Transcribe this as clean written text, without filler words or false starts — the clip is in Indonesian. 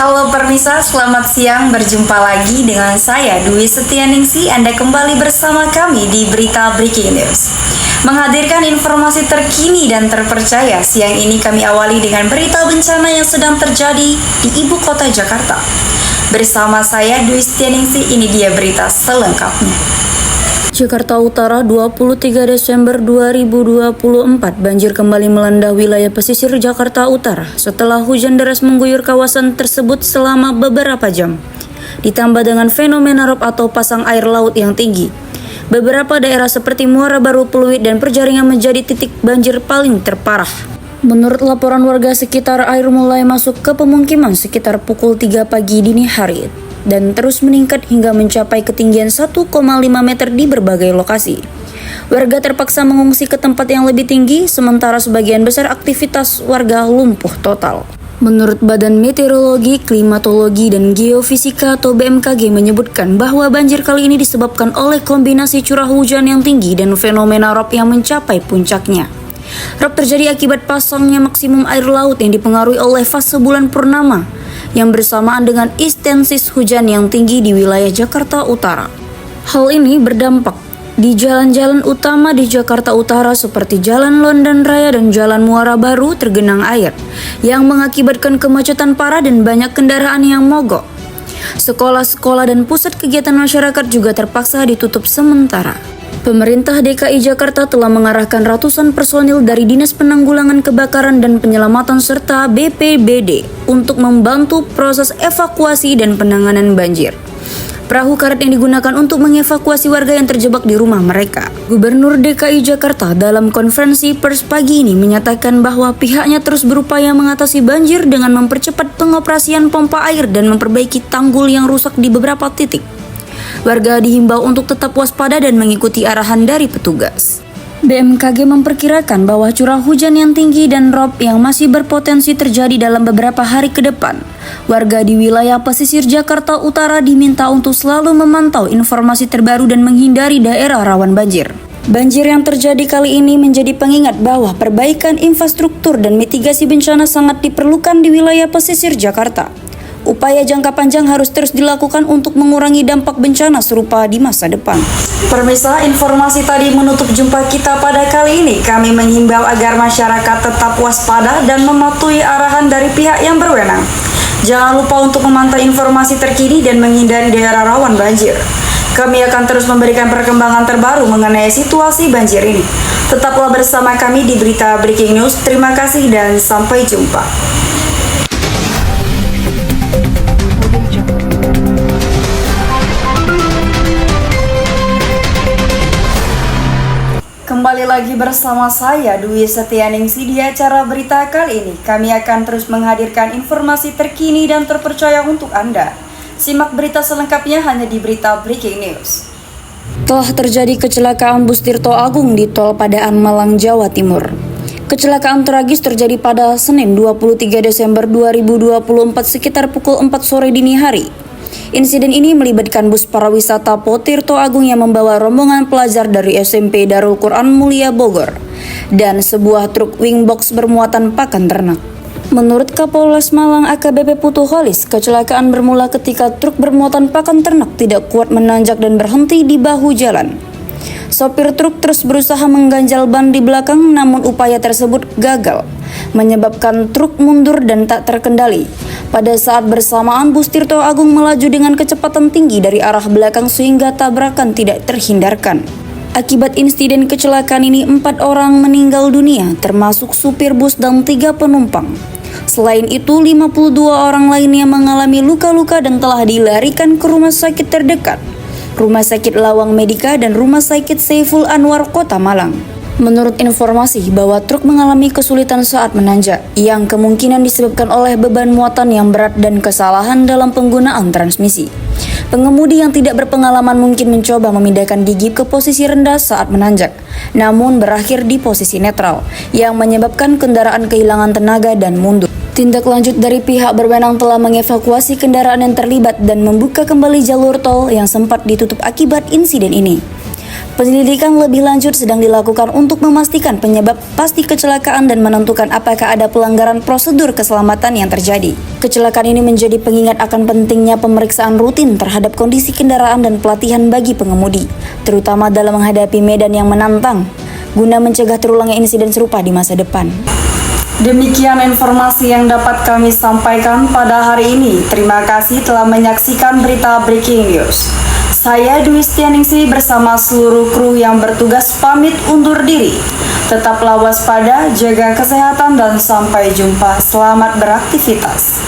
Halo Permisa, selamat siang. Berjumpa lagi dengan saya Dwi Setianingsi. Anda kembali bersama kami di Berita Breaking News, menghadirkan informasi terkini dan terpercaya. Siang ini kami awali dengan berita bencana yang sedang terjadi di ibu kota Jakarta. Bersama saya Dwi Setianingsi, ini dia berita selengkapnya. Jakarta Utara, 23 Desember 2024, banjir kembali melanda wilayah pesisir Jakarta Utara setelah hujan deras mengguyur kawasan tersebut selama beberapa jam. Ditambah dengan fenomena rob atau pasang air laut yang tinggi. Beberapa daerah seperti Muara Baru, Pluit, dan Penjaringan menjadi titik banjir paling terparah. Menurut laporan warga sekitar, air mulai masuk ke pemukiman sekitar pukul 3 pagi dini hari dan terus meningkat hingga mencapai ketinggian 1,5 meter di berbagai lokasi. Warga terpaksa mengungsi ke tempat yang lebih tinggi, sementara sebagian besar aktivitas warga lumpuh total. Menurut Badan Meteorologi, Klimatologi, dan Geofisika atau BMKG menyebutkan bahwa banjir kali ini disebabkan oleh kombinasi curah hujan yang tinggi dan fenomena rob yang mencapai puncaknya. Rob terjadi akibat pasangnya maksimum air laut yang dipengaruhi oleh fase bulan purnama yang bersamaan dengan intensitas hujan yang tinggi di wilayah Jakarta Utara. Hal ini berdampak di jalan-jalan utama di Jakarta Utara seperti Jalan London Raya dan Jalan Muara Baru tergenang air yang mengakibatkan kemacetan parah dan banyak kendaraan yang mogok. Sekolah-sekolah dan pusat kegiatan masyarakat juga terpaksa ditutup sementara. Pemerintah DKI Jakarta telah mengarahkan ratusan personil dari Dinas Penanggulangan Kebakaran dan Penyelamatan serta BPBD untuk membantu proses evakuasi dan penanganan banjir. Perahu karet yang digunakan untuk mengevakuasi warga yang terjebak di rumah mereka. Gubernur DKI Jakarta dalam konferensi pers pagi ini menyatakan bahwa pihaknya terus berupaya mengatasi banjir dengan mempercepat pengoperasian pompa air dan memperbaiki tanggul yang rusak di beberapa titik. Warga dihimbau untuk tetap waspada dan mengikuti arahan dari petugas. BMKG memperkirakan bahwa curah hujan yang tinggi dan rob yang masih berpotensi terjadi dalam beberapa hari ke depan. Warga di wilayah pesisir Jakarta Utara diminta untuk selalu memantau informasi terbaru dan menghindari daerah rawan banjir. Banjir yang terjadi kali ini menjadi pengingat bahwa perbaikan infrastruktur dan mitigasi bencana sangat diperlukan di wilayah pesisir Jakarta. Upaya jangka panjang harus terus dilakukan untuk mengurangi dampak bencana serupa di masa depan. Pemirsa, informasi tadi menutup jumpa kita pada kali ini. Kami menghimbau agar masyarakat tetap waspada dan mematuhi arahan dari pihak yang berwenang. Jangan lupa untuk memantau informasi terkini dan menghindari daerah rawan banjir. Kami akan terus memberikan perkembangan terbaru mengenai situasi banjir ini. Tetaplah bersama kami di Berita Breaking News. Terima kasih dan sampai jumpa. Kembali lagi bersama saya Dwi Setianingsi di acara berita kali ini. Kami akan terus menghadirkan informasi terkini dan terpercaya untuk Anda. Simak berita selengkapnya hanya di Berita Breaking News. Telah terjadi kecelakaan bus Tirto Agung di Tol Padaan Malang, Jawa Timur. Kecelakaan tragis terjadi pada Senin 23 Desember 2024 sekitar pukul 4 sore dini hari. Insiden ini melibatkan bus pariwisata Tirto Agung yang membawa rombongan pelajar dari SMP Darul Quran Mulia Bogor dan sebuah truk wingbox bermuatan pakan ternak. Menurut Kapolres Malang AKBP Putu Holis, kecelakaan bermula ketika truk bermuatan pakan ternak tidak kuat menanjak dan berhenti di bahu jalan. Sopir truk terus berusaha mengganjal ban di belakang, namun upaya tersebut gagal, menyebabkan truk mundur dan tak terkendali. Pada saat bersamaan, bus Tirto Agung melaju dengan kecepatan tinggi dari arah belakang sehingga tabrakan tidak terhindarkan. Akibat insiden kecelakaan ini, 4 orang meninggal dunia, termasuk supir bus dan 3 penumpang. Selain itu, 52 orang lainnya mengalami luka-luka dan telah dilarikan ke rumah sakit terdekat, Rumah Sakit Lawang Medika dan Rumah Sakit Saiful Anwar Kota Malang. Menurut informasi bahwa truk mengalami kesulitan saat menanjak, yang kemungkinan disebabkan oleh beban muatan yang berat dan kesalahan dalam penggunaan transmisi. Pengemudi yang tidak berpengalaman mungkin mencoba memindahkan gigi ke posisi rendah saat menanjak, namun berakhir di posisi netral, yang menyebabkan kendaraan kehilangan tenaga dan mundur. Tindak lanjut dari pihak berwenang telah mengevakuasi kendaraan yang terlibat dan membuka kembali jalur tol yang sempat ditutup akibat insiden ini. Penyelidikan lebih lanjut sedang dilakukan untuk memastikan penyebab pasti kecelakaan dan menentukan apakah ada pelanggaran prosedur keselamatan yang terjadi. Kecelakaan ini menjadi pengingat akan pentingnya pemeriksaan rutin terhadap kondisi kendaraan dan pelatihan bagi pengemudi, terutama dalam menghadapi medan yang menantang, guna mencegah terulangnya insiden serupa di masa depan. Demikian informasi yang dapat kami sampaikan pada hari ini. Terima kasih telah menyaksikan berita Breaking News. Saya Dwi Setianingsih bersama seluruh kru yang bertugas pamit undur diri. Tetaplah waspada, jaga kesehatan, dan sampai jumpa. Selamat beraktivitas.